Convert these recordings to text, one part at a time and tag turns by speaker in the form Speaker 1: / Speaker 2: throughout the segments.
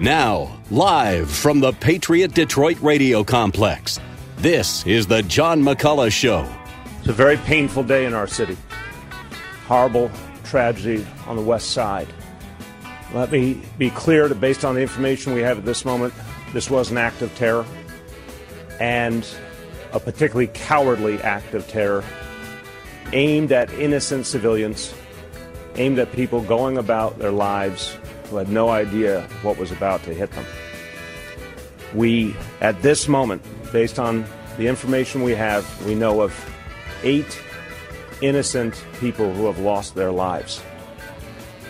Speaker 1: Now, live from the Patriot Detroit Radio Complex, this is the John McCulloch Show.
Speaker 2: It's a very painful day in our city. Horrible tragedy on the west side. Let me be clear that based on the information we have at this moment, this was an act of terror, and a particularly cowardly act of terror aimed at innocent civilians, aimed at people going about their lives who had no idea what was about to hit them. We, at this moment, based on the information we have, we know of 8 innocent people who have lost their lives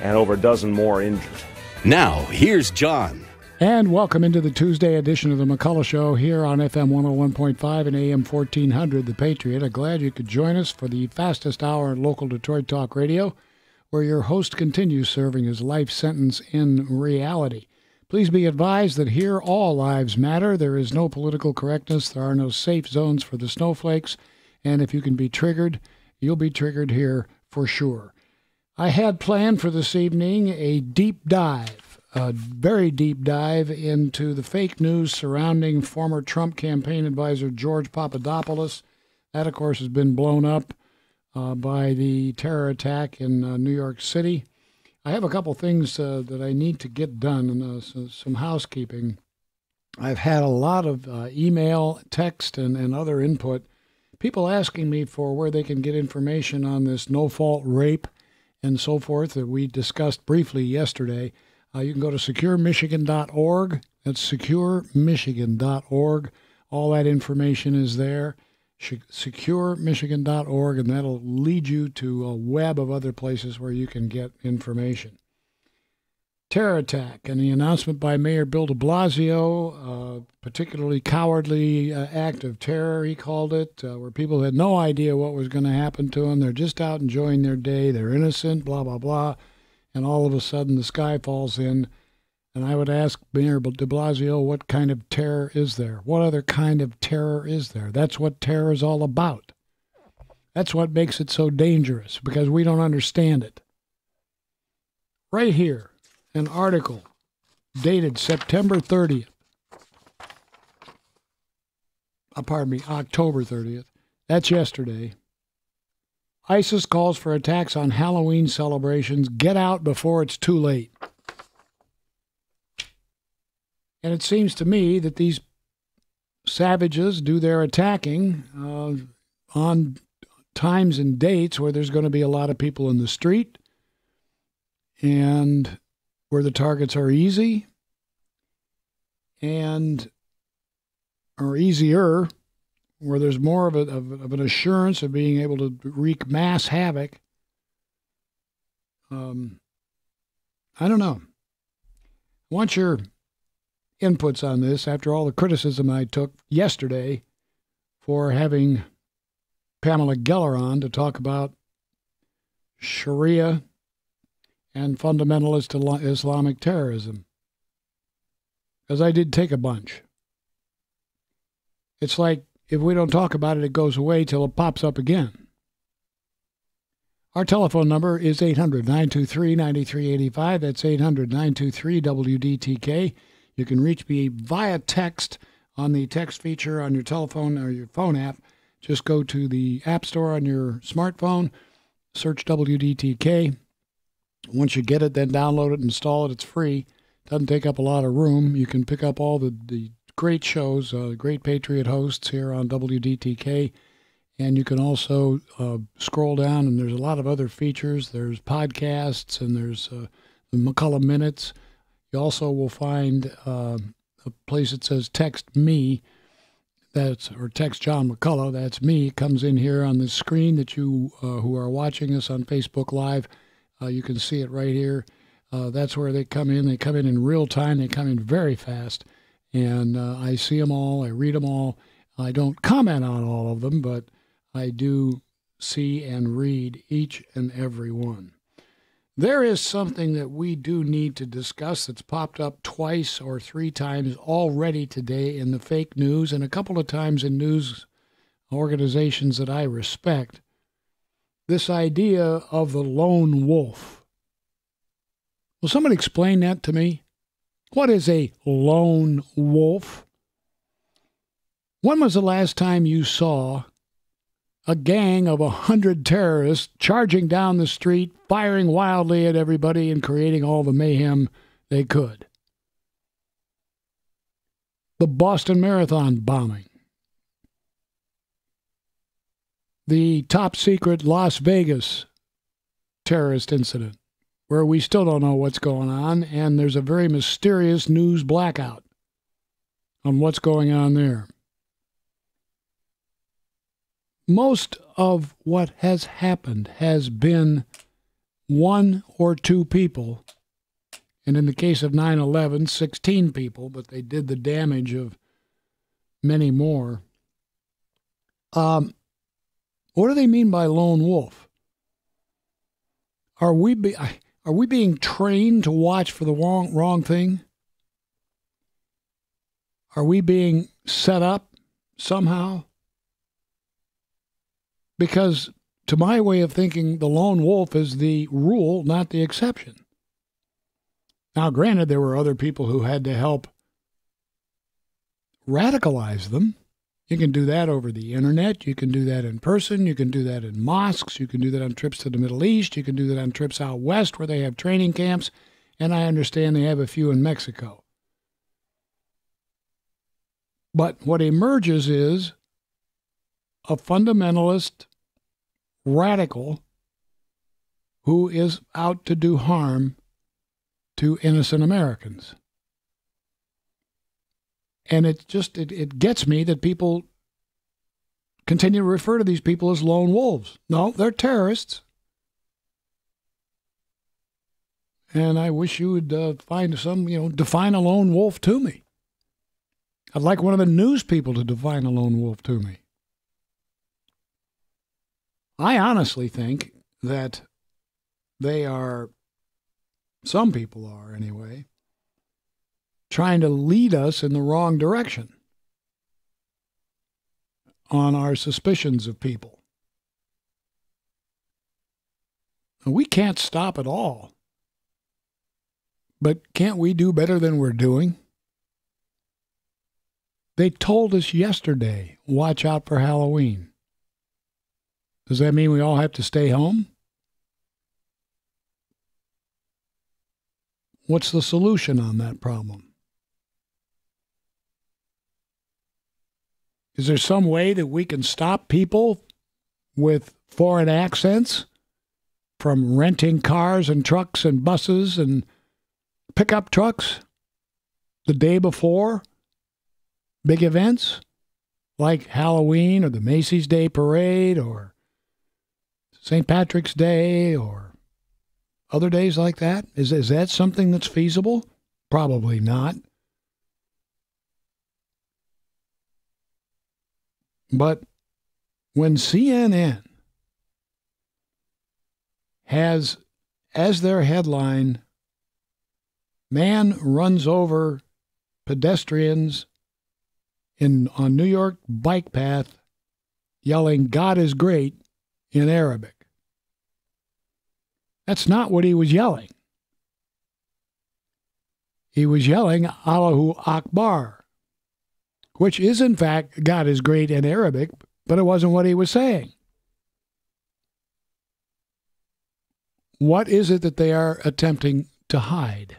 Speaker 2: and over a dozen more injured.
Speaker 1: Now, here's John.
Speaker 3: And welcome into the Tuesday edition of the McCulloch Show here on FM 101.5 and AM 1400, The Patriot. I'm glad you could join us for the fastest hour in local Detroit talk radio, where your host continues serving his life sentence in reality. Please be advised that here all lives matter. There is no political correctness. There are no safe zones for the snowflakes. And if you can be triggered, you'll be triggered here for sure. I had planned for this evening a deep dive, a very deep dive into the fake news surrounding former Trump campaign advisor George Papadopoulos. That, of course, has been blown up by the terror attack in New York City. I have a couple things that I need to get done, and some housekeeping. I've had a lot of email, text, and other input. People asking me for where they can get information on this no-fault rape and so forth that we discussed briefly yesterday. You can go to securemichigan.org. That's securemichigan.org. All that information is there. securemichigan.org, and that'll lead you to a web of other places where you can get information. Terror attack and the announcement by Mayor Bill de Blasio, particularly cowardly act of terror, he called it, where people had no idea what was going to happen to them. They're just out enjoying their day. They're innocent, blah, blah, blah. And all of a sudden the sky falls in. And I would ask Mayor de Blasio, what kind of terror is there? What other kind of terror is there? That's what terror is all about. That's what makes it so dangerous, because we don't understand it. Right here, an article dated September 30th. October 30th. That's yesterday. ISIS calls for attacks on Halloween celebrations. Get out before it's too late. And it seems to me that these savages do their attacking on times and dates where there's going to be a lot of people in the street and where the targets are easy or easier, where there's more of an assurance of being able to wreak mass havoc. I don't know. I want your inputs on this after all the criticism I took yesterday for having Pamela Geller on to talk about Sharia and fundamentalist Islamic terrorism. Because I did take a bunch. It's like if we don't talk about it, it goes away till it pops up again. Our telephone number is 800-923-9385. That's 800-923-WDTK. You can reach me via text on the text feature on your telephone or your phone app. Just go to the App Store on your smartphone, search WDTK. Once you get it, then download it, install it. It's free. Doesn't take up a lot of room. You can pick up all the great shows, great Patriot hosts here on WDTK. And you can also scroll down, and there's a lot of other features. There's podcasts, and there's the McCulloch Minutes. You also will find a place that says Text Me, or Text John McCulloch. That's me. It comes in here on the screen that you who are watching us on Facebook Live. You can see it right here. That's where they come in. They come in real time. They come in very fast. And I see them all. I read them all. I don't comment on all of them, but I do see and read each and every one. There is something that we do need to discuss that's popped up twice or 3 times already today in the fake news and a couple of times in news organizations that I respect. This idea of the lone wolf. Will somebody explain that to me? What is a lone wolf? When was the last time you saw a gang of 100 terrorists charging down the street, firing wildly at everybody and creating all the mayhem they could? The Boston Marathon bombing. The top-secret Las Vegas terrorist incident, where we still don't know what's going on, and there's a very mysterious news blackout on what's going on there. Most of what has happened has been one or two people, and in the case of 9/11, 16 people, but they did the damage of many more. What do they mean by lone wolf? Are we being trained to watch for the wrong thing? Are we being set up somehow? Because to my way of thinking, the lone wolf is the rule, not the exception. Now, granted, there were other people who had to help radicalize them. You can do that over the internet. You can do that in person. You can do that in mosques. You can do that on trips to the Middle East. You can do that on trips out west where they have training camps. And I understand they have a few in Mexico. But what emerges is a fundamentalist radical who is out to do harm to innocent Americans. And it gets me that people continue to refer to these people as lone wolves. No, they're terrorists. And I wish you would find some, define a lone wolf to me. I'd like one of the news people to define a lone wolf to me. I honestly think that they are, some people are anyway, trying to lead us in the wrong direction on our suspicions of people. We can't stop it all. But can't we do better than we're doing? They told us yesterday, watch out for Halloween. Does that mean we all have to stay home? What's the solution on that problem? Is there some way that we can stop people with foreign accents from renting cars and trucks and buses and pickup trucks the day before big events like Halloween or the Macy's Day Parade or St. Patrick's Day or other days like that? Is that something that's feasible? Probably not. But when CNN has as their headline, man runs over pedestrians on New York bike path yelling, God is great, in Arabic. That's not what he was yelling. He was yelling, Allahu Akbar, which is in fact, God is great in Arabic, but it wasn't what he was saying. What is it that they are attempting to hide?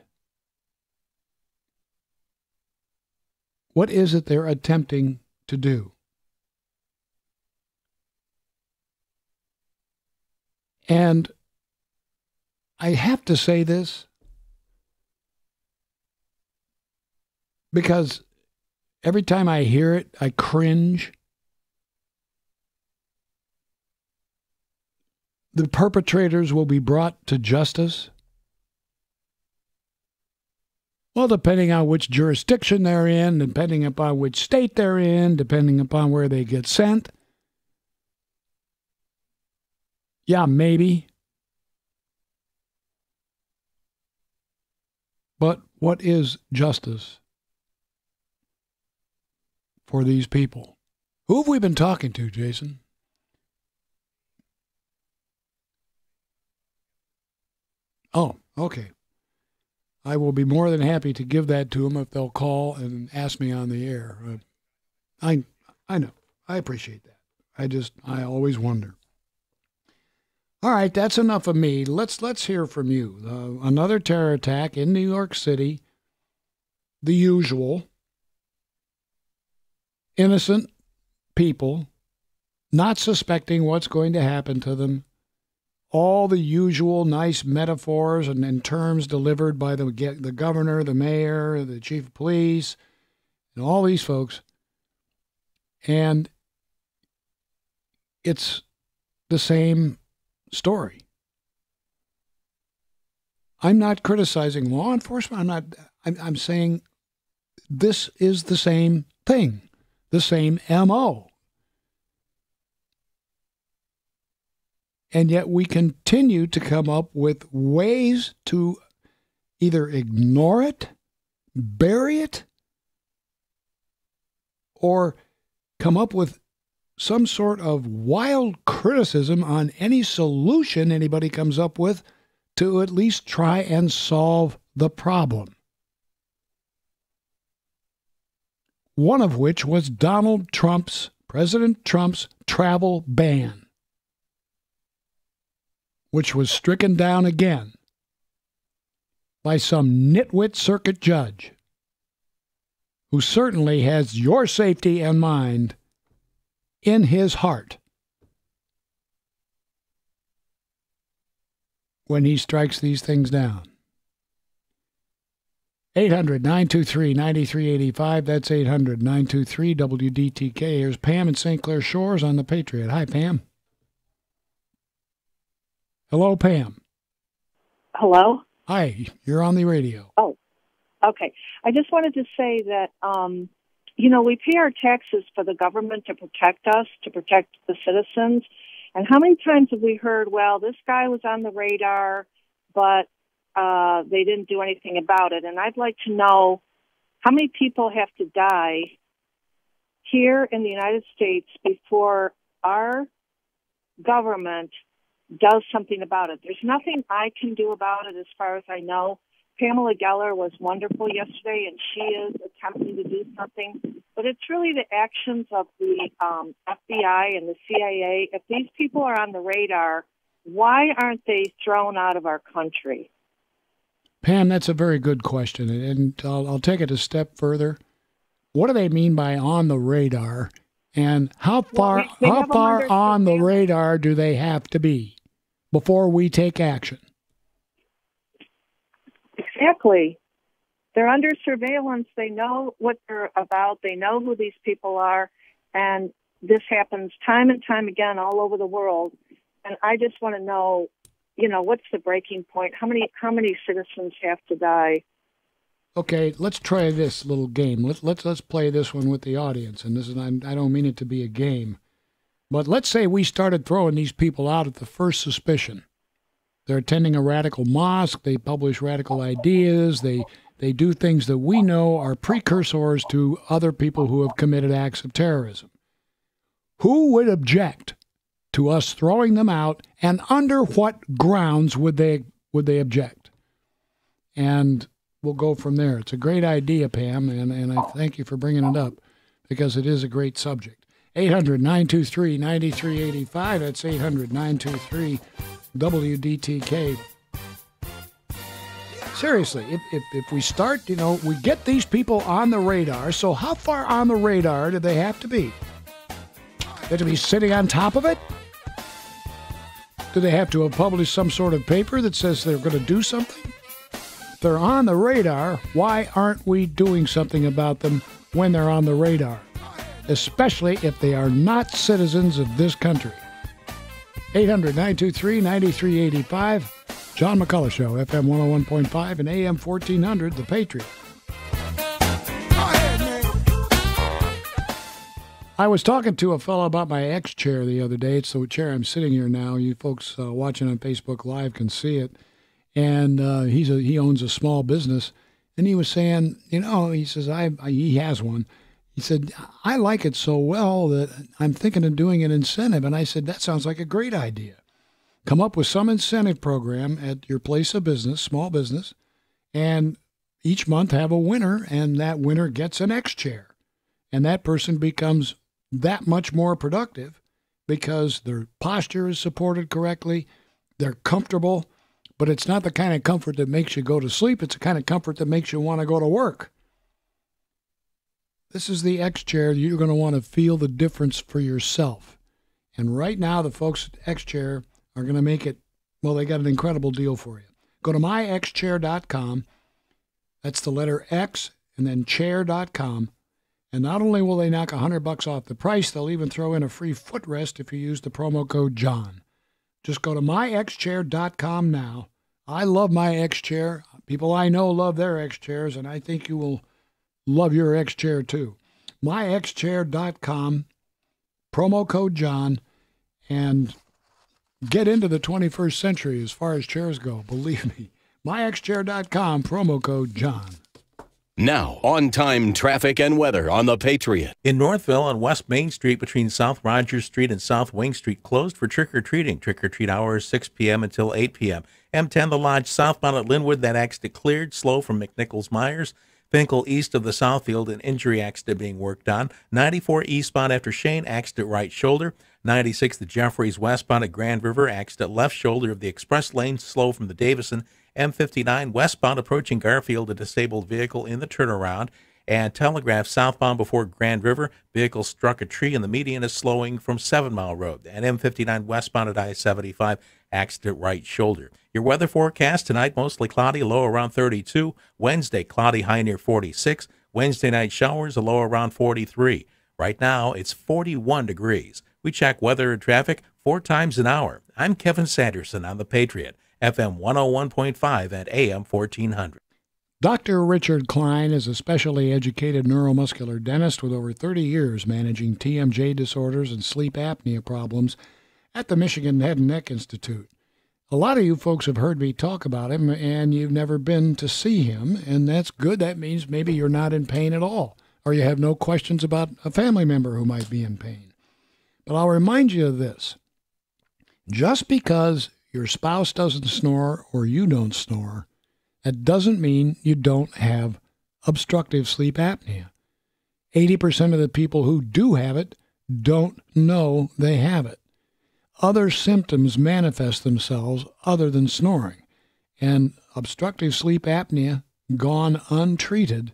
Speaker 3: What is it they're attempting to do? And I have to say this because every time I hear it, I cringe. The perpetrators will be brought to justice. Well, depending on which jurisdiction they're in, depending upon which state they're in, depending upon where they get sent. Yeah, maybe. But what is justice for these people? Who have we been talking to, Jason? Oh, okay. I will be more than happy to give that to them if they'll call and ask me on the air. I know. I appreciate that. I always wonder. All right, that's enough of me. Let's hear from you. Another terror attack in New York City. The usual. Innocent people not suspecting what's going to happen to them. All the usual nice metaphors and terms delivered by the governor, the mayor, the chief of police, and all these folks. And it's the same story. I'm not criticizing law enforcement. I'm saying this is the same thing, the same MO. And yet we continue to come up with ways to either ignore it, bury it, or come up with some sort of wild criticism on any solution anybody comes up with to at least try and solve the problem. One of which was President Trump's travel ban, which was stricken down again by some nitwit circuit judge who certainly has your safety and mind in his heart when he strikes these things down. 800-923-9385. That's 800-923-WDTK. Here's Pam in St. Clair Shores on the Patriot. Hi, Pam. Hello, Pam.
Speaker 4: Hello?
Speaker 3: Hi, you're on the radio.
Speaker 4: Oh, okay. I just wanted to say that, we pay our taxes for the government to protect us, to protect the citizens. And how many times have we heard, well, this guy was on the radar, but they didn't do anything about it. And I'd like to know how many people have to die here in the United States before our government does something about it. There's nothing I can do about it as far as I know. Pamela Geller was wonderful yesterday, and she is attempting to do something. But it's really the actions of the FBI and the CIA. If these people are on the radar, why aren't they thrown out of our country?
Speaker 3: Pam, that's a very good question, and I'll take it a step further. What do they mean by on the radar, and how far on the radar do they have to be before we take action?
Speaker 4: Exactly. They're under surveillance. They know what they're about. They know who these people are. And this happens time and time again all over the world. And I just want to know, what's the breaking point? How many citizens have to die?
Speaker 3: Okay, let's try this little game. Let's play this one with the audience. And I don't mean it to be a game. But let's say we started throwing these people out at the first suspicion. They're attending a radical mosque. They publish radical ideas. They do things that we know are precursors to other people who have committed acts of terrorism. Who would object to us throwing them out, and under what grounds would they object? And we'll go from there. It's a great idea, Pam, and I thank you for bringing it up because it is a great subject. 800-923-9385. That's 800-923-WDTK. Seriously, if we start, we get these people on the radar. So how far on the radar do they have to be? They have to be sitting on top of it? Do they have to have published some sort of paper that says they're going to do something? If they're on the radar, why aren't we doing something about them when they're on the radar? Especially if they are not citizens of this country. 800-923-9385. John McCulloch Show, FM 101.5 and AM 1400, The Patriot. I was talking to a fellow about my X chair the other day. It's the chair I'm sitting here now. You folks watching on Facebook Live can see it. And he owns a small business. And he was saying, he says, he has one. He said, I like it so well that I'm thinking of doing an incentive. And I said, that sounds like a great idea. Come up with some incentive program at your place of business, small business, and each month have a winner, and that winner gets an X chair. And that person becomes that much more productive because their posture is supported correctly, they're comfortable, but it's not the kind of comfort that makes you go to sleep. It's the kind of comfort that makes you want to go to work. This is the X chair. You're going to want to feel the difference for yourself. And right now, the folks at X Chair are going to make it, well, they got an incredible deal for you. Go to myxchair.com. That's the letter X and then chair.com. And not only will they knock $100 off the price, they'll even throw in a free footrest if you use the promo code John. Just go to myxchair.com now. I love my X Chair. People I know love their X Chairs, and I think you will love your X Chair too. myxchair.com, promo code John, and get into the 21st century as far as chairs go. Believe me. myxchair.com, promo code John.
Speaker 1: Now, on-time traffic and weather on the Patriot.
Speaker 5: In Northville on West Main Street between South Rogers Street and South Wing Street closed for trick-or-treating. Trick-or-treat hours 6 p.m. until 8 p.m. M10 The Lodge southbound at Linwood, that accident cleared. Slow from McNichols-Myers. Finkel east of the Southfield, an injury accident being worked on. 94 eastbound after Shane, accident right shoulder. 96 the Jeffries westbound at Grand River, accident left shoulder of the express lane, slow from the Davison. M59 westbound approaching Garfield, a disabled vehicle in the turnaround. And Telegraph southbound before Grand River, vehicle struck a tree and the median is slowing from 7 Mile Road. And M59 westbound at I-75, accident right shoulder. Your weather forecast tonight, mostly cloudy, low around 32. Wednesday, cloudy, high near 46. Wednesday night showers, a low around 43. Right now, it's 41 degrees. We check weather and traffic 4 times an hour. I'm Kevin Sanderson on the Patriot, FM 101.5 and AM 1400.
Speaker 3: Dr. Richard Klein is a specially educated neuromuscular dentist with over 30 years managing TMJ disorders and sleep apnea problems at the Michigan Head and Neck Institute. A lot of you folks have heard me talk about him, and you've never been to see him, and that's good. That means maybe you're not in pain at all, or you have no questions about a family member who might be in pain. But I'll remind you of this. Just because your spouse doesn't snore or you don't snore, that doesn't mean you don't have obstructive sleep apnea. 80% of the people who do have it don't know they have it. Other symptoms manifest themselves other than snoring, and obstructive sleep apnea gone untreated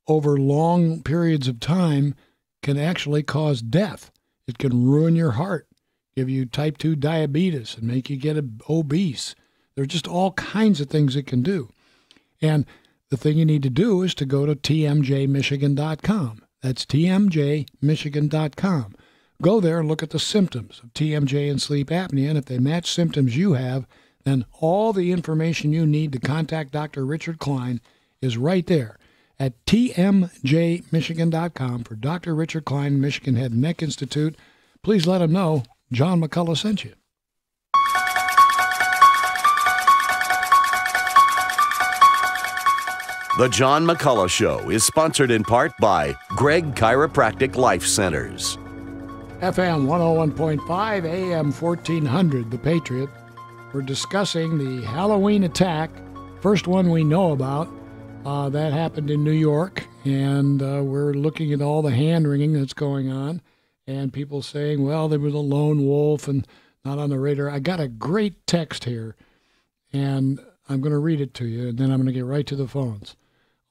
Speaker 3: over long periods of time can actually cause death. It can ruin your heart, give you type 2 diabetes, and make you get obese. There are just all kinds of things it can do. And the thing you need to do is to go to tmjmichigan.com. That's tmjmichigan.com. Go there and look at the symptoms of TMJ and sleep apnea, and if they match symptoms you have, then all the information you need to contact Dr. Richard Klein is right there at tmjmichigan.com for Dr. Richard Klein, Michigan Head and Neck Institute. Please let him know John McCulloch sent you.
Speaker 1: The John McCulloch Show is sponsored in part by Greg Chiropractic Life Centers.
Speaker 3: FM 101.5, AM 1400, The Patriot. We're discussing the Halloween attack, first one we know about. That happened in New York, and we're looking at all the hand-wringing that's going on, and people saying, well, there was a lone wolf and not on the radar. I got a great text here, and I'm going to read it to you, and then I'm going to get right to the phones.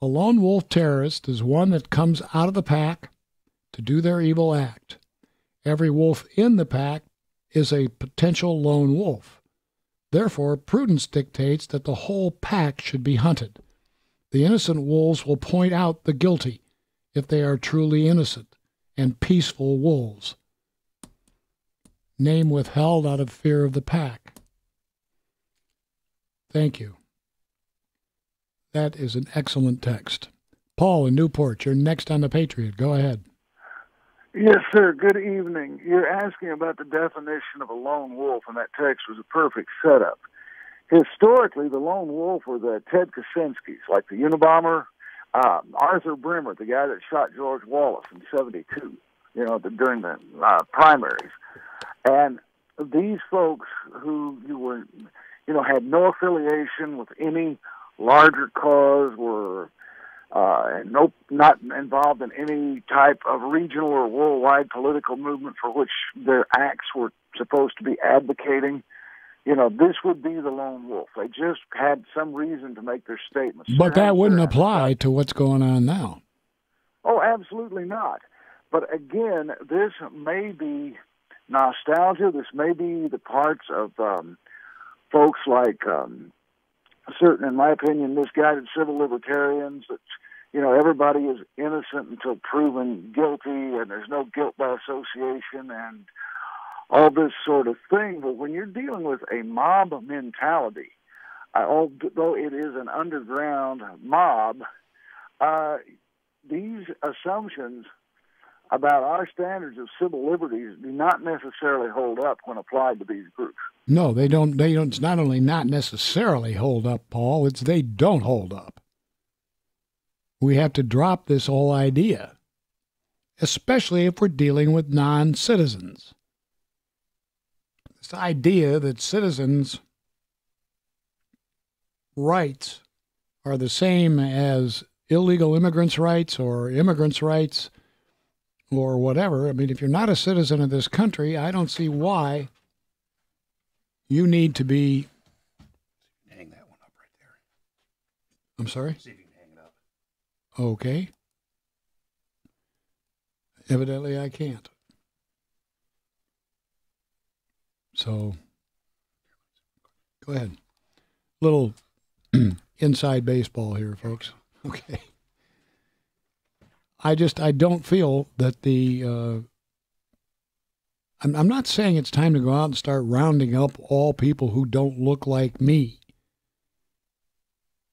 Speaker 3: A lone wolf terrorist is one that comes out of the pack to do their evil act. Every wolf in the pack is a potential lone wolf. Therefore, prudence dictates that the whole pack should be hunted. The innocent wolves will point out the guilty if they are truly innocent and peaceful wolves. Name withheld out of fear of the pack. Thank you. That is an excellent text. Paul in Newport, you're next on the Patriot. Go ahead.
Speaker 6: Yes, sir. Good evening. You're asking about the definition of a lone wolf, and that text was a perfect setup. Historically, the lone wolf were the Ted Kaczynskis, like the Unabomber, Arthur Brimmer, the guy that shot George Wallace in '72, during the primaries. And these folks who had no affiliation with any larger cause, were not involved in any type of regional or worldwide political movement for which their acts were supposed to be advocating, this would be the lone wolf. They just had some reason to make their statements.
Speaker 3: But that wouldn't apply to what's going on now.
Speaker 6: Oh, absolutely not. But again, this may be nostalgia. This may be the parts of folks like certain, in my opinion, misguided civil libertarians that, everybody is innocent until proven guilty and there's no guilt by association and all this sort of thing. But when you're dealing with a mob mentality, although it is an underground mob, these assumptions about our standards of civil liberties do not necessarily hold up when applied to these groups.
Speaker 3: No, they don't. It's not only not necessarily hold up, Paul, it's they don't hold up. We have to drop this whole idea, especially if we're dealing with non-citizens. This idea that citizens' rights are the same as illegal immigrants' rights or immigrants' rights or whatever. I mean, if you're not a citizen of this country, I don't see why you need to be...
Speaker 7: Hang that one up right there.
Speaker 3: I'm sorry?
Speaker 7: See if you can hang it up.
Speaker 3: Okay. Evidently, I can't. So, go ahead. Little inside baseball here, folks. Okay. I don't feel that I'm not saying it's time to go out and start rounding up all people who don't look like me.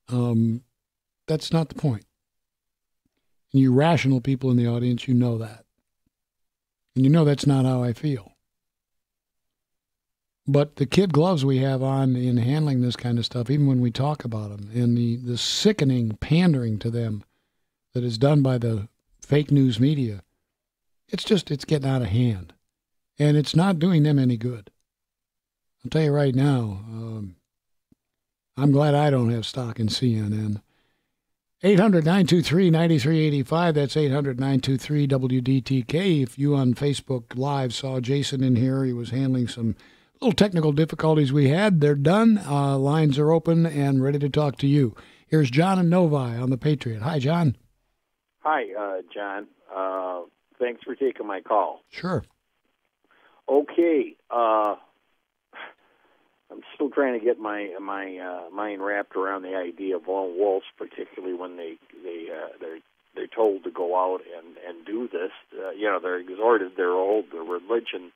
Speaker 3: That's not the point. And you rational people in the audience, you know that. And you know that's not how I feel. But the kid gloves we have on in handling this kind of stuff, even when we talk about them, and the sickening pandering to them that is done by the fake news media, it's getting out of hand. And it's not doing them any good. I'll tell you right now, I'm glad I don't have stock in CNN. 800-923-9385, that's 800-923-WDTK. If you on Facebook Live saw Jason in here, he was handling some little technical difficulties we had. They're done. Lines are open and ready to talk to you. Here's John and Novi on the Patriot. Hi, John.
Speaker 8: Hi, John. Thanks for taking my call.
Speaker 3: Sure.
Speaker 8: Okay. I'm still trying to get my mind wrapped around the idea of lone wolves, particularly when they're told to go out and do this. They're exhorted. Their religion,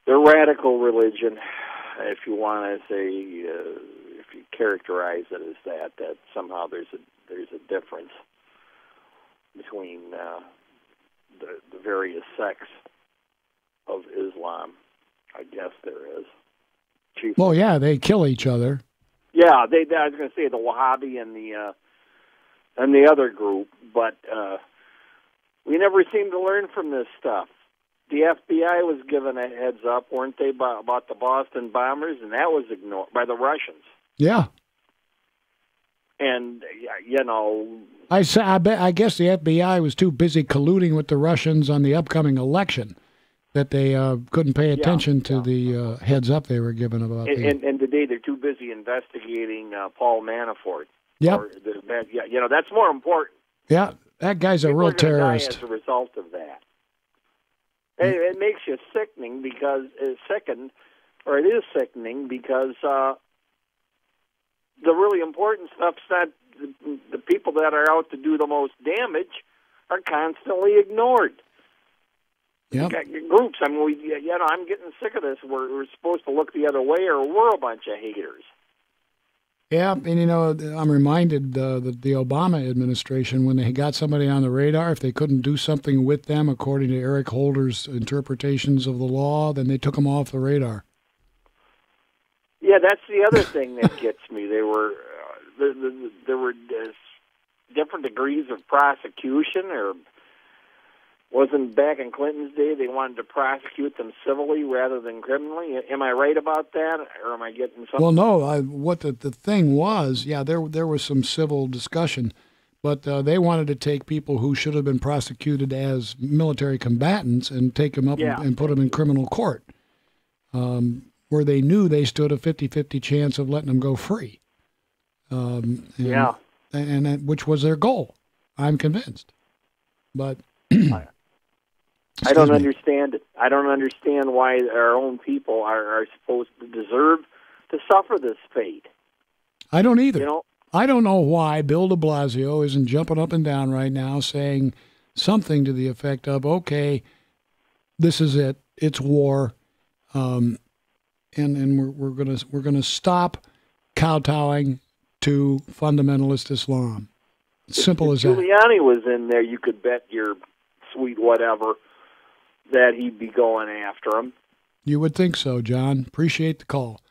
Speaker 8: their radical religion, if you want to say, if you characterize it as that somehow there's a difference between the various sects of Islam. I guess there is.
Speaker 3: Well, yeah, they kill each other.
Speaker 8: Yeah, I was going to say the Wahhabi and the other group, but we never seem to learn from this stuff. The FBI was given a heads up, weren't they, about the Boston bombers, and that was ignored by the Russians.
Speaker 3: Yeah.
Speaker 8: And
Speaker 3: I guess the FBI was too busy colluding with the Russians on the upcoming election that they couldn't pay attention to the heads up they were given about.
Speaker 8: And today they're too busy investigating Paul Manafort.
Speaker 3: Yep.
Speaker 8: That's more important.
Speaker 3: Yeah, that guy's a real terrorist.
Speaker 8: Die as a result of that. It makes you sickening because it is sickening because the really important stuff's not the people that are out to do the most damage are constantly ignored.
Speaker 3: Yep.
Speaker 8: Groups. I mean, I'm getting sick of this. We're supposed to look the other way, or we're a bunch of haters.
Speaker 3: Yeah, and I'm reminded that the Obama administration, when they got somebody on the radar, if they couldn't do something with them according to Eric Holder's interpretations of the law, then they took them off the radar.
Speaker 8: Yeah, that's the other thing that gets me. There were different degrees of prosecution, or Wasn't back in Clinton's day they wanted to prosecute them civilly rather than criminally? Am I right about that, or am I getting something?
Speaker 3: Well, no. What the thing was, there was some civil discussion, but they wanted to take people who should have been prosecuted as military combatants and take them up and put them in criminal court, where they knew they stood a 50-50 chance of letting them go free. And which was their goal. I'm convinced, but.
Speaker 8: I don't understand it. I don't understand why our own people are supposed to deserve to suffer this fate.
Speaker 3: I don't either.
Speaker 8: You know?
Speaker 3: I don't know why Bill de Blasio isn't jumping up and down right now saying something to the effect of, okay, this is it. It's war. And we're gonna stop kowtowing to fundamentalist Islam. Simple as that.
Speaker 8: Giuliani was in there, you could bet your sweet whatever that he'd be going after him.
Speaker 3: You would think so, John. Appreciate the call.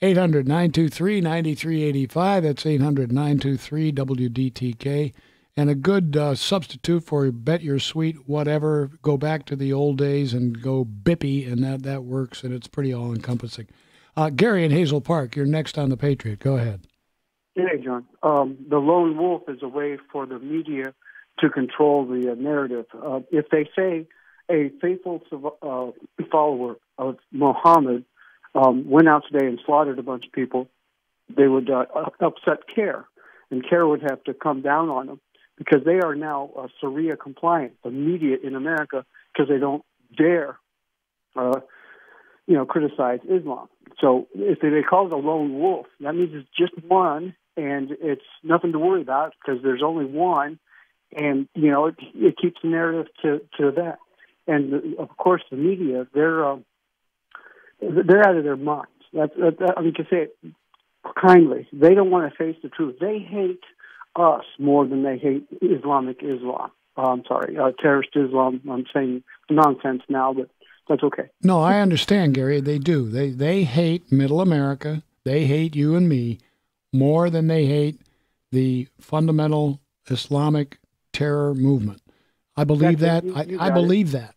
Speaker 3: 800-923-9385. That's 800-923-WDTK. And a good substitute for bet your sweet whatever, go back to the old days and go bippy, and that works, and it's pretty all-encompassing. Gary in Hazel Park, you're next on the Patriot. Go ahead.
Speaker 9: Hey, John. The lone wolf is a way for the media to control the narrative. If they say a faithful follower of Muhammad went out today and slaughtered a bunch of people, they would upset CARE, and CARE would have to come down on them because they are now Sharia compliant, the media in America, because they don't dare, criticize Islam. So if they call it a lone wolf, that means it's just one, and it's nothing to worry about because there's only one, and it keeps the narrative to that. And of course, the media, they're out of their minds. I can say it kindly. They don't want to face the truth. They hate us more than they hate Islamic Islam. Terrorist Islam. I'm saying nonsense now, but that's okay.
Speaker 3: No, I understand, Gary. They do. They hate Middle America. They hate you and me more than they hate the fundamental Islamic terror movement. I believe that. I believe that.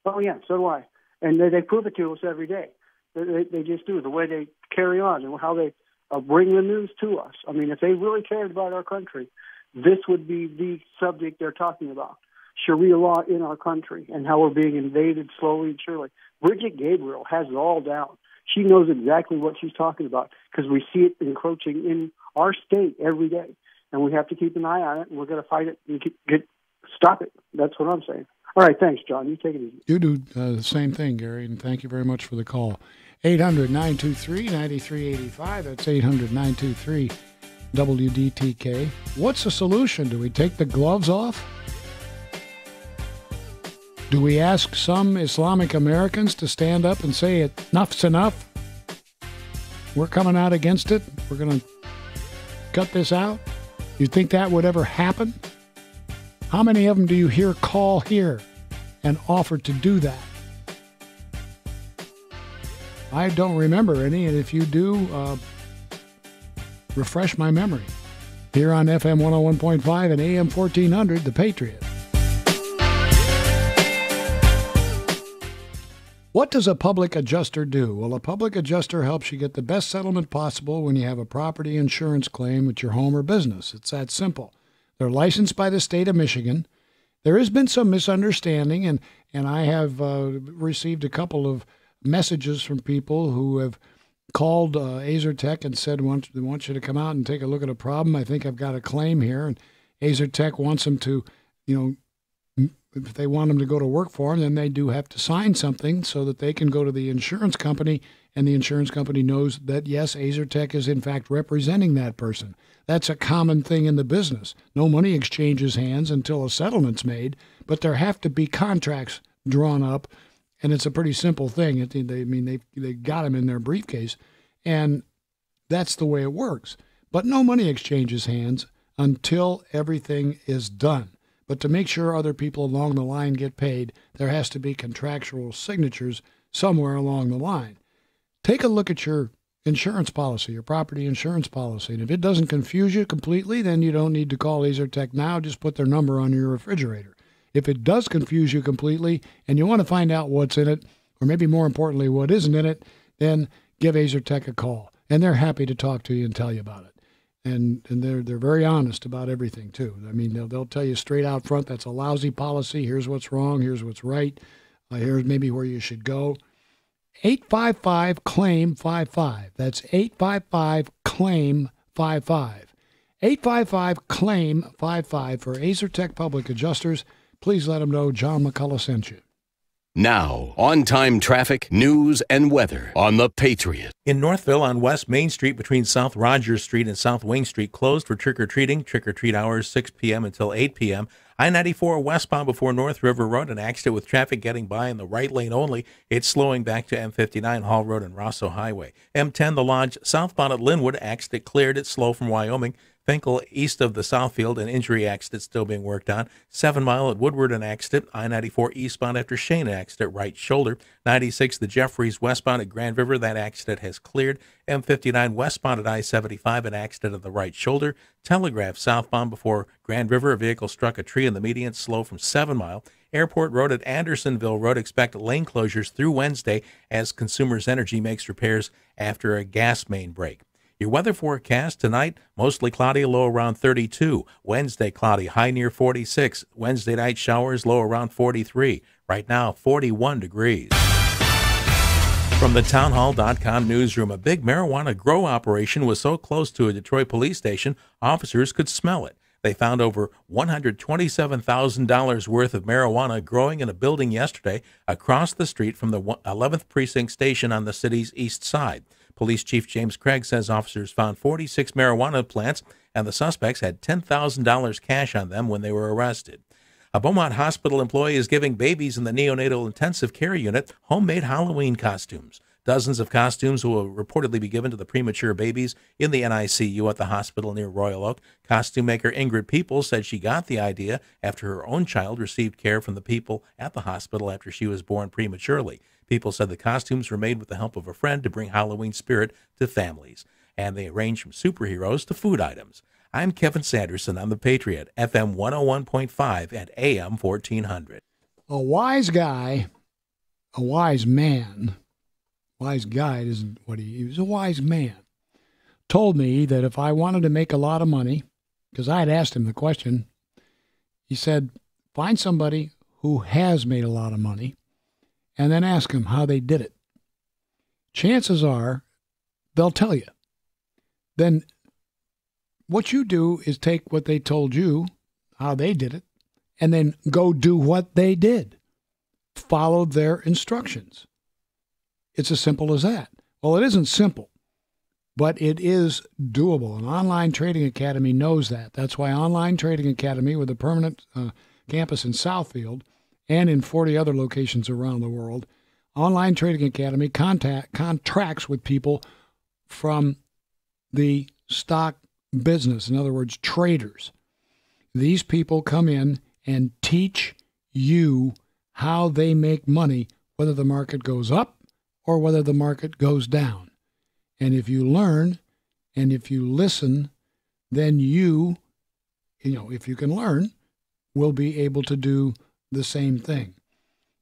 Speaker 9: Oh, yeah, so do I. And they prove it to us every day. They just do. The way they carry on and how they bring the news to us. I mean, if they really cared about our country, this would be the subject they're talking about. Sharia law in our country and how we're being invaded slowly and surely. Bridget Gabriel has it all down. She knows exactly what she's talking about because we see it encroaching in our state every day. And we have to keep an eye on it, and we're going to fight it and stop it. That's what I'm saying. All right, thanks, John. You take it easy.
Speaker 3: You do the same thing, Gary, and thank you very much for the call. 800-923-9385. That's 800-923-WDTK. What's the solution? Do we take the gloves off? Do we ask some Islamic Americans to stand up and say enough's enough? We're coming out against it. We're going to cut this out. You think that would ever happen? How many of them do you hear call here and offer to do that? I don't remember any, and if you do, refresh my memory. Here on FM 101.5 and AM 1400, The Patriot. What does a public adjuster do? Well, a public adjuster helps you get the best settlement possible when you have a property insurance claim with your home or business. It's that simple. They're licensed by the state of Michigan. There has been some misunderstanding, and I have received a couple of messages from people who have called AzerTech and said, they want you to come out and take a look at a problem. I think I've got a claim here, and AzerTech wants them to, if they want them to go to work for them, then they do have to sign something so that they can go to the insurance company, and the insurance company knows that, yes, AzerTech is in fact representing that person. That's a common thing in the business. No money exchanges hands until a settlement's made, but there have to be contracts drawn up, and it's a pretty simple thing. They got them in their briefcase, and that's the way it works. But no money exchanges hands until everything is done. But to make sure other people along the line get paid, there has to be contractual signatures somewhere along the line. Take a look at your insurance policy, your property insurance policy. And if it doesn't confuse you completely, then you don't need to call AzerTech now. Just put their number on your refrigerator. If it does confuse you completely and you want to find out what's in it, or maybe more importantly, what isn't in it, then give AzerTech a call. And they're happy to talk to you and tell you about it. And they're very honest about everything, too. I mean, they'll tell you straight out front, that's a lousy policy. Here's what's wrong. Here's what's right. Here's maybe where you should go. 855-CLAIM-55. That's 855-CLAIM-55. 855-CLAIM-55 for AzerTech Public Adjusters. Please let them know John McCulloch sent you.
Speaker 1: Now, on-time traffic, news, and weather on the Patriot.
Speaker 5: In Northville on West Main Street between South Rogers Street and South Wing Street closed for trick-or-treating. Trick-or-treat hours 6 p.m. until 8 p.m. I-94 westbound before North River Road, an accident with traffic getting by in the right lane only. It's slowing back to M59 Hall Road and Rosso Highway. M10 The Lodge southbound at Linwood, accident cleared. It's slow from Wyoming. Finkel east of the Southfield, an injury accident still being worked on. 7 Mile at Woodward, an accident. I-94 eastbound after Shane, accident right shoulder. 96 the Jeffries westbound at Grand River, that accident has cleared. M59 westbound at I-75, an accident of the right shoulder. Telegraph southbound before Grand River, a vehicle struck a tree in the median, slow from 7 Mile. Airport Road at Andersonville Road, expect lane closures through Wednesday as Consumers Energy makes repairs after a gas main break. Your weather forecast tonight, mostly cloudy, low around 32. Wednesday, cloudy, high near 46. Wednesday night, showers, low around 43. Right now, 41 degrees. From the townhall.com newsroom, a big marijuana grow operation was so close to a Detroit police station, officers could smell it. They found over $127,000 worth of marijuana growing in a building yesterday across the street from the 11th Precinct station on the city's east side. Police Chief James Craig says officers found 46 marijuana plants and the suspects had $10,000 cash on them when they were arrested. A Beaumont Hospital employee is giving babies in the neonatal intensive care unit homemade Halloween costumes. Dozens of costumes will reportedly be given to the premature babies in the NICU at the hospital near Royal Oak. Costume maker Ingrid Peoples said she got the idea after her own child received care from the people at the hospital after she was born prematurely. People said the costumes were made with the help of a friend to bring Halloween spirit to families, and they range from superheroes to food items. I'm Kevin Sanderson on the Patriot, FM 101.5 at AM 1400.
Speaker 3: A wise guy, a wise man, wise guide isn't what he was, a wise man, told me that if I wanted to make a lot of money, because I had asked him the question, he said, find somebody who has made a lot of money, and then ask them how they did it. Chances are they'll tell you. Then what you do is take what they told you, how they did it, and then go do what they did. Follow their instructions. It's as simple as that. Well, it isn't simple, but it is doable. An Online Trading Academy knows that. That's why Online Trading Academy, with a permanent campus in Southfield, and in 40 other locations around the world, Online Trading Academy contracts with people from the stock business, in other words, traders. These people come in and teach you how they make money, whether the market goes up or whether the market goes down. And if you learn and if you listen, then if you can learn, will be able to do the same thing.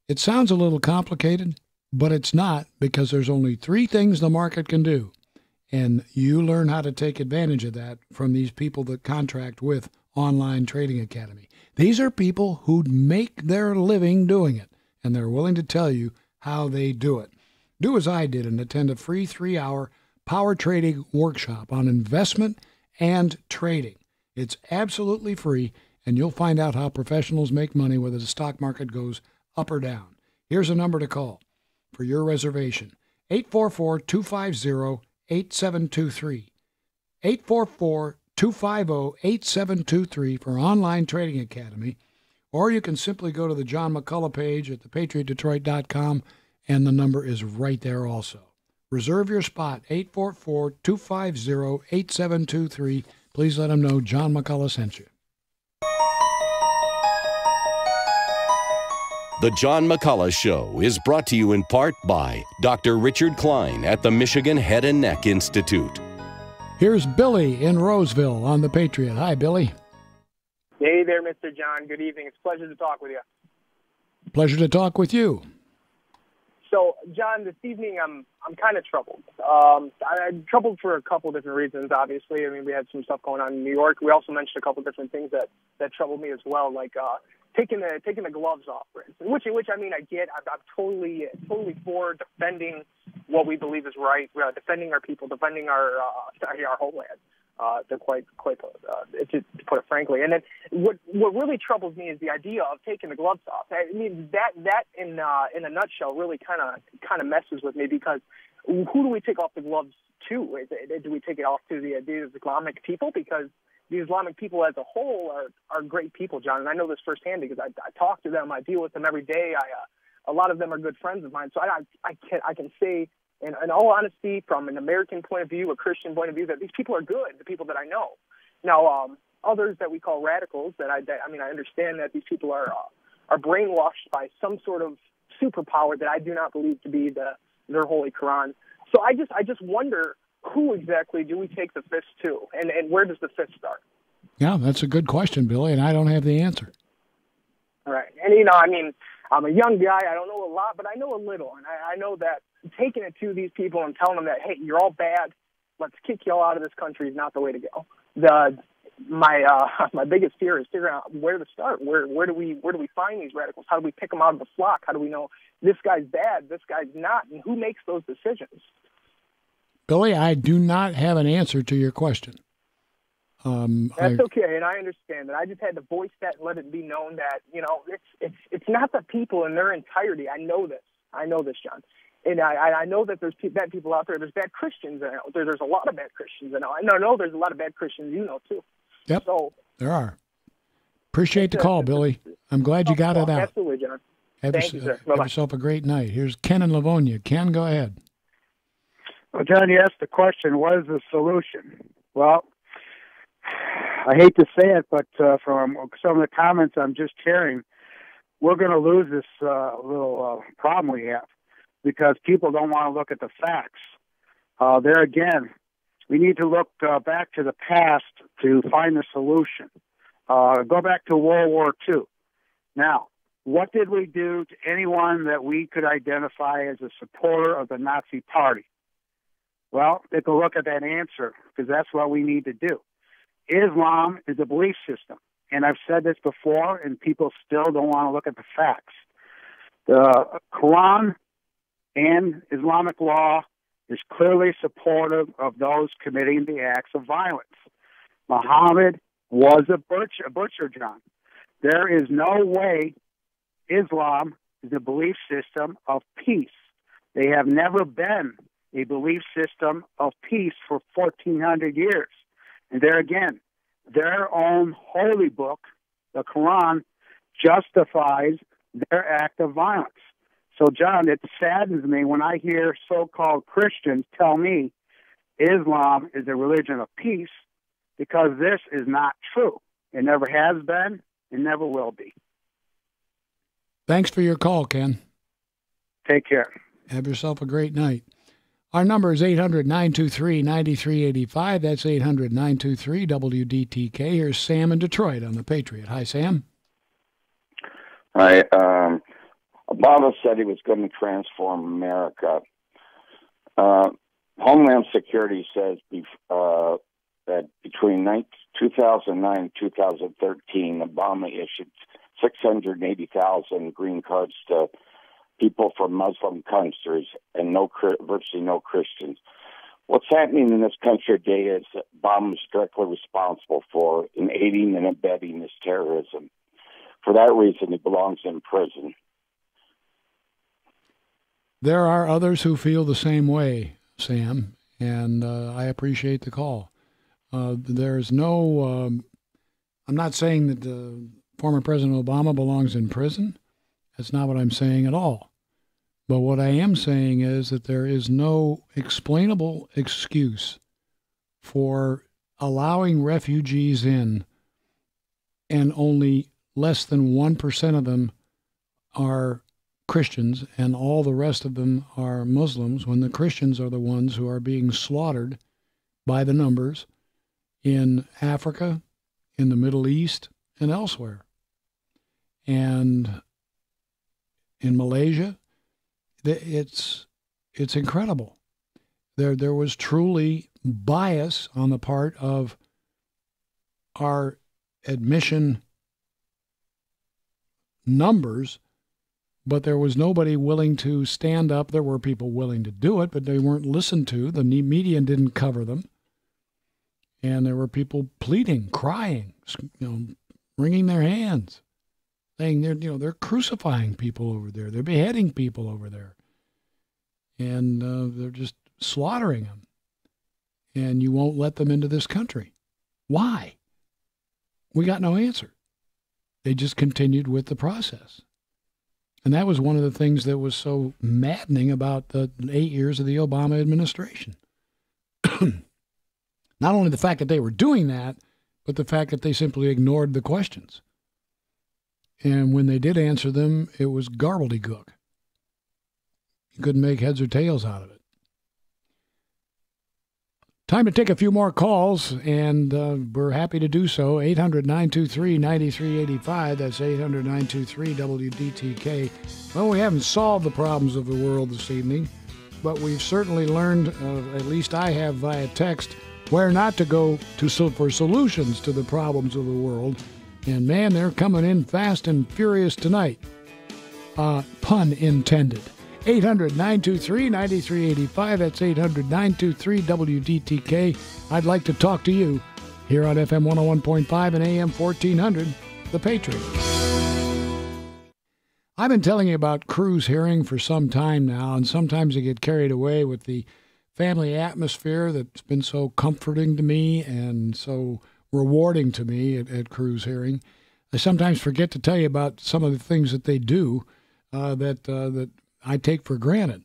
Speaker 3: It sounds a little complicated, but it's not, because there's only 3 things the market can do. And you learn how to take advantage of that from these people that contract with Online Trading Academy. These are people who make their living doing it, and they're willing to tell you how they do it. Do as I did and attend a free 3-hour power trading workshop on investment and trading. It's absolutely free, and you'll find out how professionals make money whether the stock market goes up or down. Here's a number to call for your reservation, 844-250-8723. 844-250-8723 for Online Trading Academy, or you can simply go to the John McCulloch page at thepatriotdetroit.com, and the number is right there also. Reserve your spot, 844-250-8723. Please let them know John McCulloch sent you.
Speaker 1: The John McCulloch Show is brought to you in part by Dr. Richard Klein at the Michigan Head and Neck Institute.
Speaker 3: Here's Billy in Roseville on the Patriot. Hi, Billy.
Speaker 10: Hey there, Mr. John. Good evening. It's a pleasure to talk with you.
Speaker 3: Pleasure to talk with you.
Speaker 10: So, John, this evening I'm kind of troubled. I'm troubled for a couple different reasons, obviously. I mean, we had some stuff going on in New York. We also mentioned a couple different things that troubled me as well, like taking the gloves off, for instance, which I mean, I get. I'm totally for defending what we believe is right, defending our people, defending our homeland. To to put it frankly. And then what really troubles me is the idea of taking the gloves off. I mean, that in a nutshell really kind of messes with me, because who do we take off the gloves to? Do we take it off to the Islamic people? Because the Islamic people as a whole are great people, John, and I know this firsthand because I talk to them, I deal with them every day. A lot of them are good friends of mine, so I can say, in all honesty, from an American point of view, a Christian point of view, that these people are good, the people that I know. Now, others that we call radicals, I understand that these people are brainwashed by some sort of superpower that I do not believe to be their Holy Quran. So I just wonder, who exactly do we take the fist to, and where does the fist start?
Speaker 3: Yeah, that's a good question, Billy, and I don't have the answer.
Speaker 10: Right. And, I mean, I'm a young guy. I don't know a lot, but I know a little. And I know that taking it to these people and telling them that, hey, you're all bad, let's kick you all out of this country is not the way to go. My biggest fear is figuring out where to start. Where do we find these radicals? How do we pick them out of the flock? How do we know this guy's bad, this guy's not, and who makes those decisions?
Speaker 3: Billy, I do not have an answer to your question.
Speaker 10: That's okay, and I understand that. I just had to voice that and let it be known that, it's not the people in their entirety. I know this, John. And I know that there's bad people out there. There's bad Christians. There's a lot of bad Christians. And I know there's a lot of bad Christians too.
Speaker 3: Yep,
Speaker 10: so,
Speaker 3: there are. Appreciate the call, Billy. I'm glad you got it out.
Speaker 10: Absolutely, John. Thank you, sir.
Speaker 3: Have yourself a great night. Here's Ken in Livonia. Ken, go ahead.
Speaker 11: Well, John, you asked the question, what is the solution? Well, I hate to say it, but from some of the comments I'm just hearing, we're going to lose this little problem we have, because people don't want to look at the facts. There again, we need to look back to the past to find the solution. Go back to World War II. Now, what did we do to anyone that we could identify as a supporter of the Nazi Party? Well, take a look at that answer, because that's what we need to do. Islam is a belief system, and I've said this before, and people still don't want to look at the facts. The Quran and Islamic law is clearly supportive of those committing the acts of violence. Muhammad was a butcher, John. There is no way Islam is a belief system of peace. They have never been a belief system of peace for 1,400 years. And there again, their own holy book, the Quran, justifies their act of violence. So, John, it saddens me when I hear so-called Christians tell me Islam is a religion of peace, because this is not true. It never has been and never will be.
Speaker 3: Thanks for your call, Ken.
Speaker 11: Take care.
Speaker 3: Have yourself a great night. Our number is 800-923-9385. That's 800-923-WDTK. Here's Sam in Detroit on the Patriot. Hi, Sam.
Speaker 12: Hi. Obama said he was going to transform America. Homeland Security says that between 2009 and 2013, Obama issued 680,000 green cards to people from Muslim countries and virtually no Christians. What's happening in this country today is that Obama is directly responsible for aiding and abetting this terrorism. For that reason, he belongs in prison.
Speaker 3: There are others who feel the same way, Sam, and I appreciate the call. There's no, I'm not saying that former President Obama belongs in prison. That's not what I'm saying at all. But what I am saying is that there is no explainable excuse for allowing refugees in, and only less than 1% of them are Christians, and all the rest of them are Muslims, when the Christians are the ones who are being slaughtered by the numbers in Africa, in the Middle East, and elsewhere. And in Malaysia, it's incredible. There was truly bias on the part of our admission numbers, but there was nobody willing to stand up. There were people willing to do it, but they weren't listened to. The media didn't cover them. And there were people pleading, crying, wringing their hands, saying they're crucifying people over there. They're beheading people over there. And they're just slaughtering them. And you won't let them into this country. Why? We got no answer. They just continued with the process. And that was one of the things that was so maddening about the 8 years of the Obama administration. Not only the fact that they were doing that, but the fact that they simply ignored the questions. And when they did answer them, it was gobbledygook. You couldn't make heads or tails out of it. Time to take a few more calls, and we're happy to do so. 800-923-9385. That's 800-923-WDTK. Well, we haven't solved the problems of the world this evening, but we've certainly learned, at least I have via text, where not to go for solutions to the problems of the world. And, man, they're coming in fast and furious tonight. Pun intended. 800-923-9385. That's 800-923-WDTK. I'd like to talk to you here on FM 101.5 and AM 1400, The Patriot. I've been telling you about Cruz hearing for some time now, and sometimes I get carried away with the family atmosphere that's been so comforting to me and so rewarding to me at Cruz hearing. I sometimes forget to tell you about some of the things that they do that I take for granted.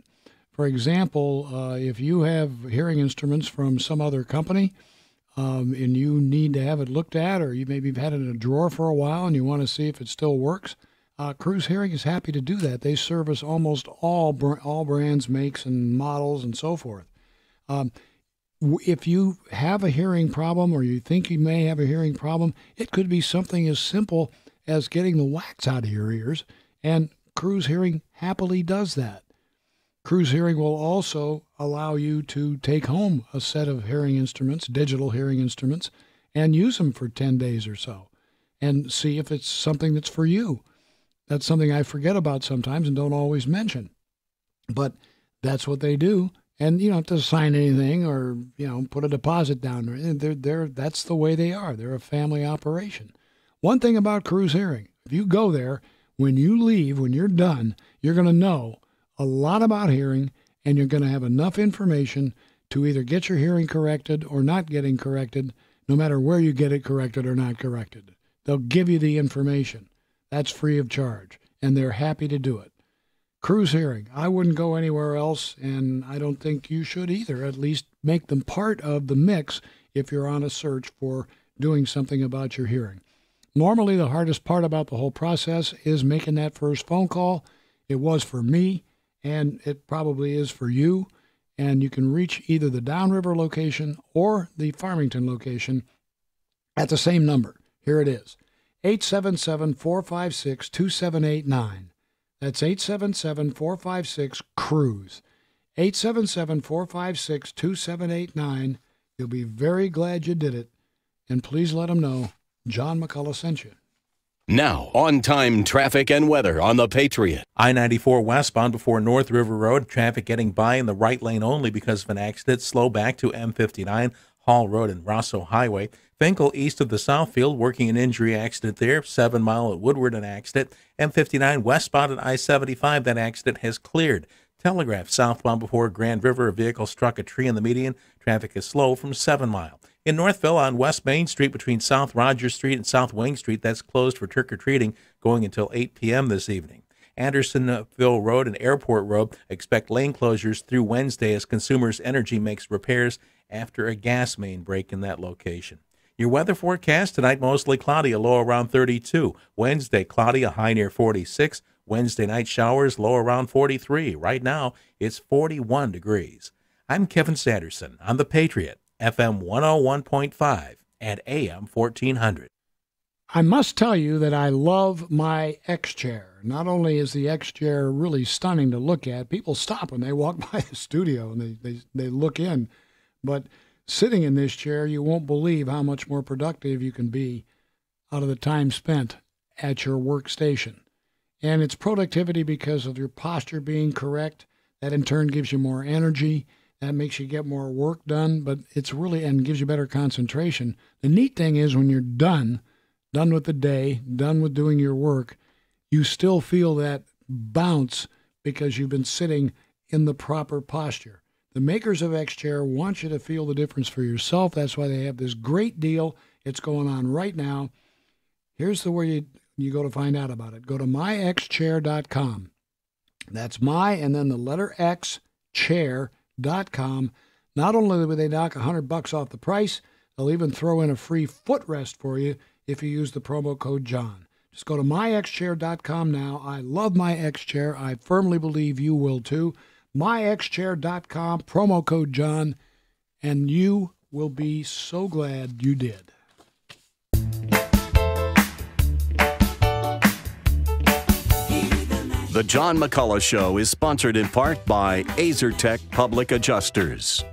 Speaker 3: For example, if you have hearing instruments from some other company and you need to have it looked at, or you maybe have had it in a drawer for a while and you want to see if it still works, Cruz Hearing is happy to do that. They service almost all brands, makes, and models and so forth. If you have a hearing problem or you think you may have a hearing problem, it could be something as simple as getting the wax out of your ears, and Cruz Hearing happily does that. Cruz Hearing will also allow you to take home a set of hearing instruments, digital hearing instruments, and use them for 10 days or so and see if it's something that's for you. That's something I forget about sometimes and don't always mention. But that's what they do. And you don't have to sign anything or, put a deposit down. That's the way they are. They're a family operation. One thing about Cruz Hearing, if you go there, when you leave, when you're done, you're going to know a lot about hearing, and you're going to have enough information to either get your hearing corrected or not getting corrected, no matter where you get it corrected or not corrected. They'll give you the information. That's free of charge, and they're happy to do it. Cruz Hearing, I wouldn't go anywhere else, and I don't think you should either. At least make them part of the mix if you're on a search for doing something about your hearing. Normally, the hardest part about the whole process is making that first phone call. It was for me, and it probably is for you. And you can reach either the Downriver location or the Farmington location at the same number. Here it is, 877-456-2789. That's 877-456-CRUISE. 877-456-2789. You'll be very glad you did it. And please let them know John McCulloch sent you.
Speaker 1: Now, on-time traffic and weather on the Patriot.
Speaker 5: I-94 westbound before North River Road. Traffic getting by in the right lane only because of an accident. Slow back to M59, Hall Road and Rosso Highway. Finkel east of the Southfield, working an injury accident there. 7 Mile at Woodward, an accident. M59 westbound at I-75, that accident has cleared. Telegraph southbound before Grand River, a vehicle struck a tree in the median. Traffic is slow from 7 Mile. In Northville on West Main Street between South Rogers Street and South Wing Street, that's closed for trick-or-treating going until 8 p.m. this evening. Andersonville Road and Airport Road expect lane closures through Wednesday as Consumers Energy makes repairs after a gas main break in that location. Your weather forecast tonight, mostly cloudy, a low around 32. Wednesday, cloudy, a high near 46. Wednesday night showers, low around 43. Right now, it's 41 degrees. I'm Kevin Sanderson on The Patriot, FM 101.5 and AM 1400.
Speaker 3: I must tell you that I love my X chair. Not only is the X chair really stunning to look at, people stop when they walk by the studio and they look in. But sitting in this chair, you won't believe how much more productive you can be out of the time spent at your workstation. And it's productivity because of your posture being correct. That in turn gives you more energy. That makes you get more work done, but it's really, and gives you better concentration. The neat thing is when you're done with the day, done with doing your work, you still feel that bounce because you've been sitting in the proper posture. The makers of X-Chair want you to feel the difference for yourself. That's why they have this great deal. It's going on right now. Here's the way you go to find out about it. Go to myxchair.com. That's my and then the letter X, chair.com. Not only will they knock $100 off the price, they'll even throw in a free footrest for you if you use the promo code John. Just go to myxchair.com now. I love my X-Chair. I firmly believe you will too. myxchair.com, promo code John, and you will be so glad you did.
Speaker 1: The John McCulloch Show is sponsored in part by AzerTech Public Adjusters.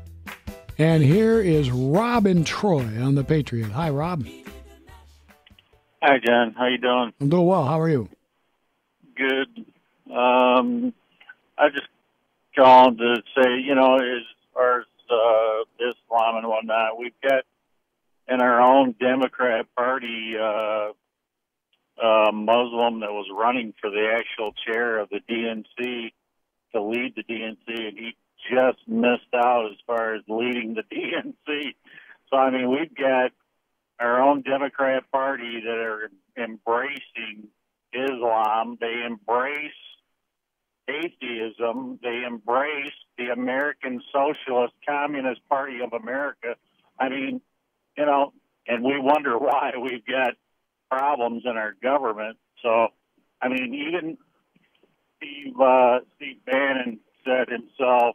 Speaker 3: And here is Rob in Troy on the Patriot. Hi, Rob.
Speaker 13: Hi, John. How you doing?
Speaker 3: I'm doing well. How are you?
Speaker 13: Good. I just called to say, as far as Islam and whatnot, we've got in our own Democrat Party a Muslim that was running for the actual chair of the DNC to lead the DNC, and he just missed out as far as leading the DNC. So, I mean, we've got our own Democrat Party that are embracing Islam. They embrace atheism. They embrace the American Socialist Communist Party of America. I mean, and we wonder why we've got problems in our government. So, I mean, even Steve Bannon said himself,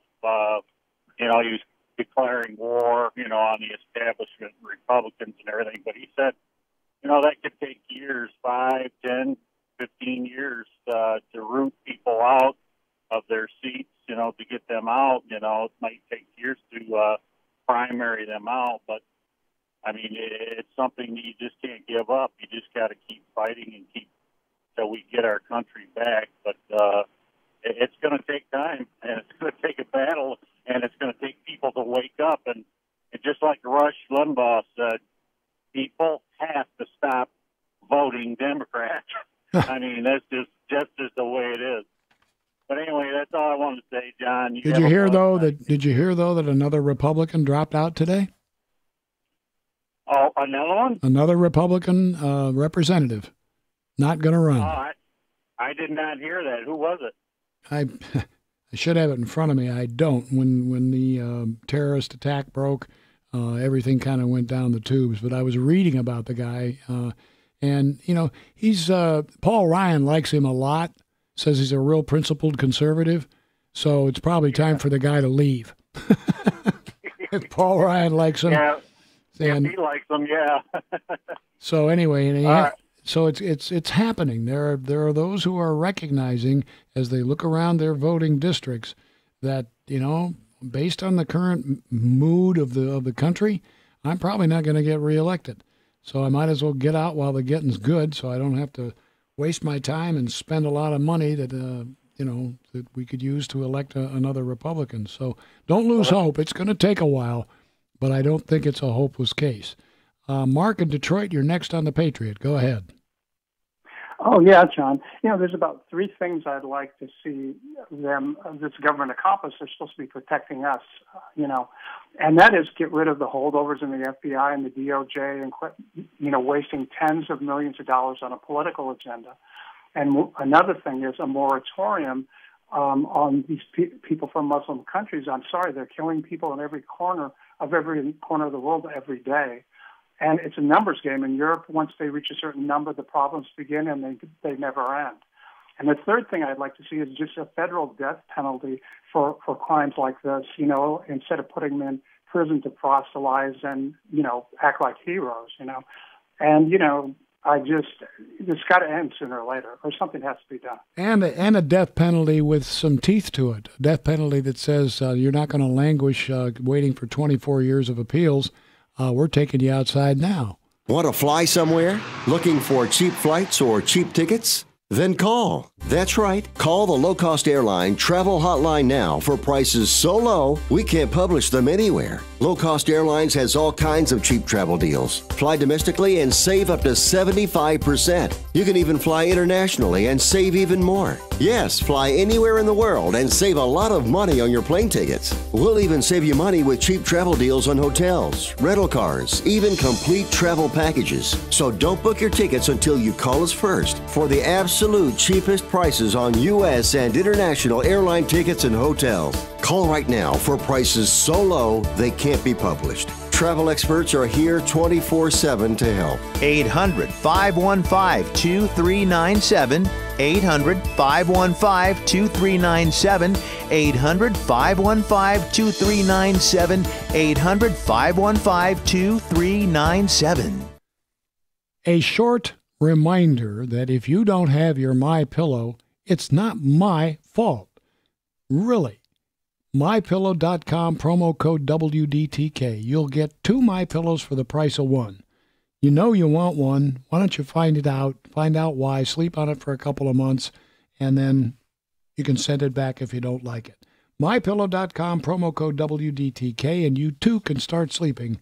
Speaker 13: he was declaring war, on the establishment, Republicans and everything. But he said, that could take years, 5, 10, 15 years to root people out of their seats, to get them out. It might take years to primary them out. But, I mean, it's something that you just can't give up. You just got to keep fighting and keep till we get our country back. But it's going to take time, and it's going to take a battle, and it's going to take people to wake up. And just like Rush Limbaugh said, people have to stop voting Democrat. I mean, that's just the way it is. But anyway, that's all I wanted to say, John.
Speaker 3: Did you hear though that another Republican dropped out today?
Speaker 13: Oh, another one?
Speaker 3: Another Republican representative not going to run.
Speaker 13: I did not hear that. Who was it?
Speaker 3: I should have it in front of me. I don't. When the terrorist attack broke, everything kind of went down the tubes. But I was reading about the guy, and he's Paul Ryan likes him a lot. Says he's a real principled conservative. So it's probably time for the guy to leave. If Paul Ryan likes him,
Speaker 13: yeah. If he likes them, yeah.
Speaker 3: So anyway, so it's happening. There are those who are recognizing as they look around their voting districts that based on the current mood of the country, I'm probably not going to get reelected. So I might as well get out while the getting's good, so I don't have to waste my time and spend a lot of money that that we could use to elect another Republican. So don't lose hope. It's going to take a while, but I don't think it's a hopeless case. Mark in Detroit, you're next on the Patriot. Go ahead.
Speaker 11: Oh, yeah, John. There's about 3 things I'd like to see this government accomplish. They're supposed to be protecting us, and that is get rid of the holdovers in the FBI and the DOJ and quit, wasting tens of millions of dollars on a political agenda. And another thing is a moratorium on these people from Muslim countries. I'm sorry, they're killing people in every corner of the world every day. And it's a numbers game. In Europe, once they reach a certain number, the problems begin and they never end. And the third thing I'd like to see is just a federal death penalty for crimes like this, instead of putting them in prison to proselytize and, act like heroes, And,
Speaker 9: It's got to end sooner or later, or something has to be done.
Speaker 3: And a death penalty with some teeth to it. A death penalty that says you're not going to languish waiting for 24 years of appeals. We're taking you outside now.
Speaker 14: Want to fly somewhere? Looking for cheap flights or cheap tickets? Then call. That's right. Call the low-cost airline travel hotline now for prices so low we can't publish them anywhere. Low-cost airlines has all kinds of cheap travel deals. Fly domestically and save up to 75%. You can even fly internationally and save even more. Yes, fly anywhere in the world and save a lot of money on your plane tickets. We'll even save you money with cheap travel deals on hotels, rental cars, even complete travel packages. So don't book your tickets until you call us first for the absolute cheapest prices on U.S. and international airline tickets and hotels. Call right now for prices so low they can't be published. Travel experts are here 24/7 to help.
Speaker 15: 800-515-2397. 800-515-2397. 800-515-2397. 800-515-2397.
Speaker 3: A short reminder that if you don't have your MyPillow, it's not my fault. Really. MyPillow.com, promo code WDTK. You'll get 2 MyPillows for the price of 1. You know you want one. Why don't you find it out? Find out why. Sleep on it for a couple of months, and then you can send it back if you don't like it. MyPillow.com, promo code WDTK, and you too can start sleeping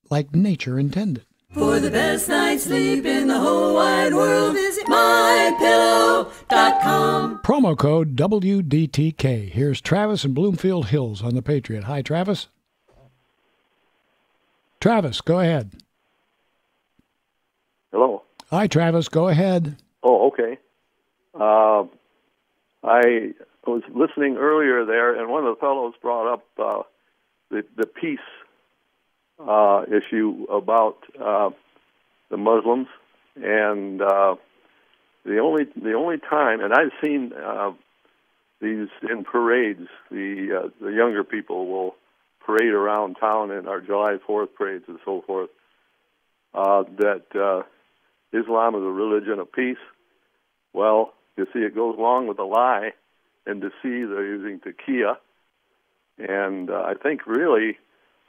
Speaker 3: like nature intended.
Speaker 16: For the best night's sleep in the whole wide world, visit MyPillow.com.
Speaker 3: Promo code WDTK. Here's Travis in Bloomfield Hills on the Patriot. Hi, Travis. Travis, go ahead.
Speaker 17: Hello.
Speaker 3: Hi, Travis. Go ahead.
Speaker 17: Oh, okay. I was listening earlier there, and one of the fellows brought up the peace issue about the Muslims, and the only time, and I've seen these in parades. The younger people will parade around town in our July 4th parades and so forth. That Islam is a religion of peace. Well, you see, it goes along with a lie and deceive. They're using taqiyya, and I think really,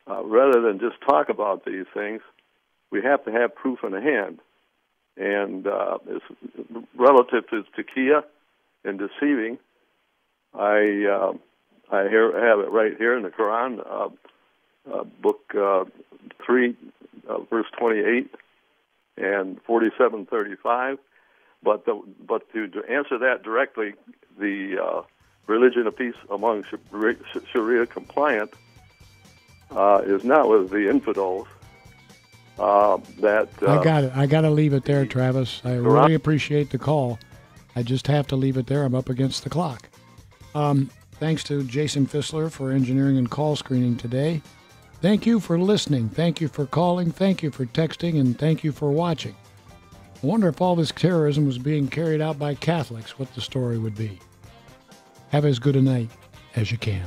Speaker 17: rather than just talk about these things, we have to have proof in hand. And it's relative to taqiyya and deceiving, I have it right here in the Quran, book 3, verse 28 and 47:35. But to answer that directly, the religion of peace among Sharia compliant is not with the infidels. I got to leave it there, Travis. I really appreciate the call. I just have to leave it there. I'm up against the clock. Thanks to Jason Fissler for engineering and call screening today. Thank you for listening. Thank you for calling. Thank you for texting. And thank you for watching. I wonder if all this terrorism was being carried out by Catholics, what the story would be. Have as good a night as you can.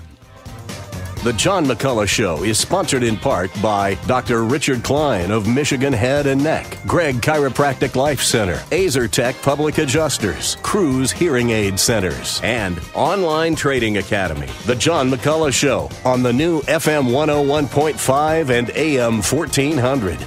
Speaker 1: The John McCulloch Show is sponsored in part by Dr. Richard Klein of Michigan Head and Neck, Greg Chiropractic Life Center, AzerTech Public Adjusters, Cruise Hearing Aid Centers, and Online Trading Academy. The John McCulloch Show on the new FM 101.5 and AM 1400.